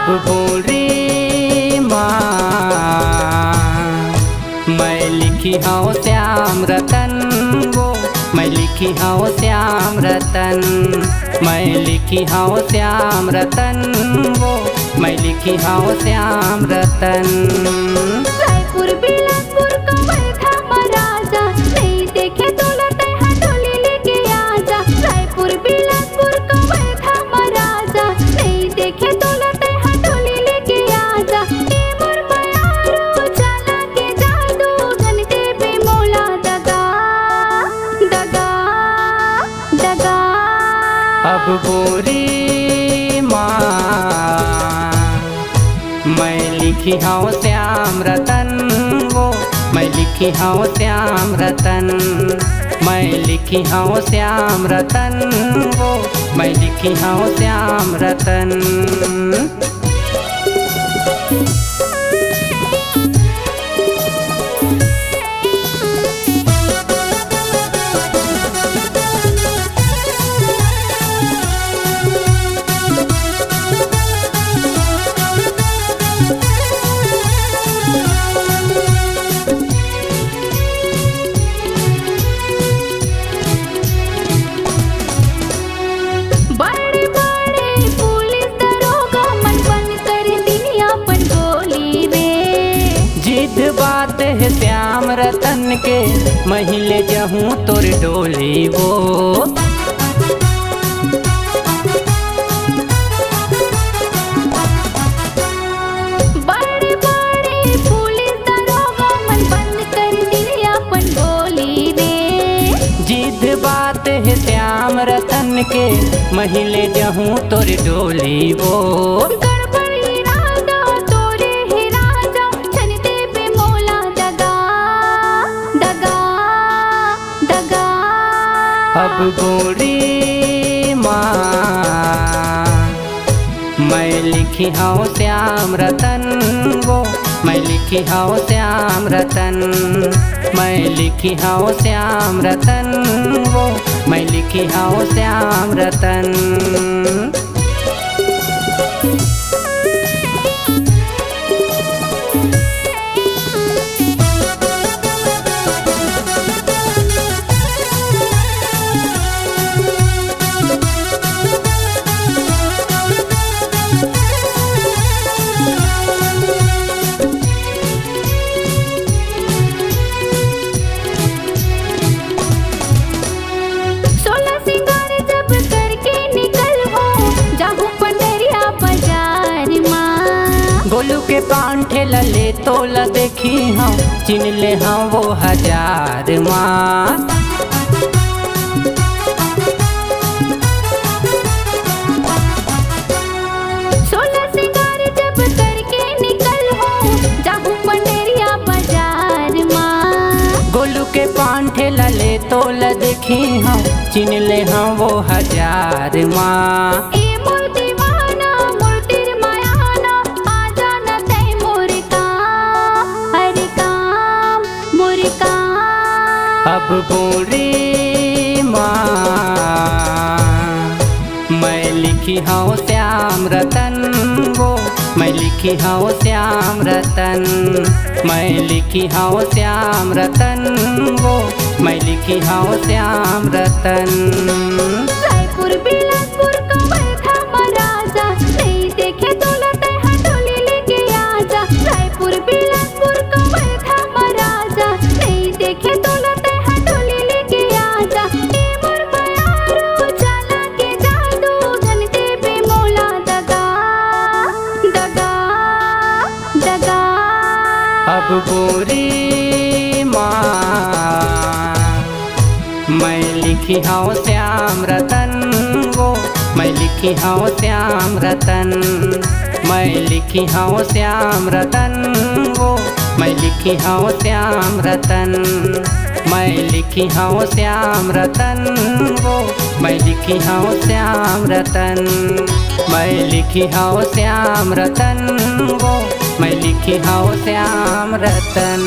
गोरी माँ मैं लिखी हूँ श्याम रतन वो, मैं लिखी हूँ श्याम रतन, मैं लिखी हूँ श्याम रतन वो, मैं लिखी हूँ श्याम रतन। रायपुर बिलासपुर कमल था महाराजा, नहीं देखे तो लटे हथौड़ी लेके आजा। रायपुर बिलासपुर कमल था महाराजा, नहीं देखे तो लटे हथौड़ी लेके आजा। ये मोर बयारो चला के जादू, घंटे पे मोला दगा दगा दगा। अब गोरी माँ मैं लिखी हूँ श्याम रतन वो, मैं लिखी हूँ श्याम रतन, मैं लिखी हूँ श्याम रतन वो, मैं लिखी हूँ श्याम रतन। जिद बात है श्याम रतन के, मैले जहूँ तोर डोली वो। बड़े बड़े पुलिस दरोगा मन बंद कर दिया अपन बोली रे। जिद बात है श्याम रतन के, मैले जहूँ तोर डोली वो। अब गोरी माँ मैं लिखी हूँ श्याम रतन वो, मैं लिखी हूँ श्याम रतन, मैं लिखी हूँ श्याम रतन वो, मैं लिखी हूँ श्याम रतन। गोलू के पांठे लले तोला देखी हाँ, चिन ले हाँ वो 1000 माँ। सोलह सिंगार जब करके निकल हो, जाहू पंडेरिया बाजार माँ। गोलू के पांठे लले तोला देखी हाँ, चिन ले हाँ वो 1000 माँ। अब गोरी माँ मैं लिखी हूँ श्याम रतन वो, मैं लिखी हूँ श्याम रतन, मैं लिखी हूँ श्याम रतन वो, मैं लिखी हूँ श्याम रतन। रायपुर बिलासपुर कमल था महाराजा, नहीं देखे तो लटे हथौड़ी लेके आजा। रायपुर बिलासपुर कमल था महाराजा, नहीं देखे तो लटे हथौड़ी लेके आजा। ये मोर बयारो चला के जादू, घंटे पे मोला दगा दगा दगा। अब गोरी माँ मैं लिखी हूँ श्याम रतन वो, मैं लिखी हूँ श्याम रतन, मैं लिखी हूँ श्याम रतन वो, मैं लिखी हूँ श्याम रतन, मैं लिखी हूँ श्याम रतन वो, मैं लिखी हूँ श्याम रतन, मैं लिखी हूँ श्याम रतन वो, मैं लिखी हूँ श्याम रतन।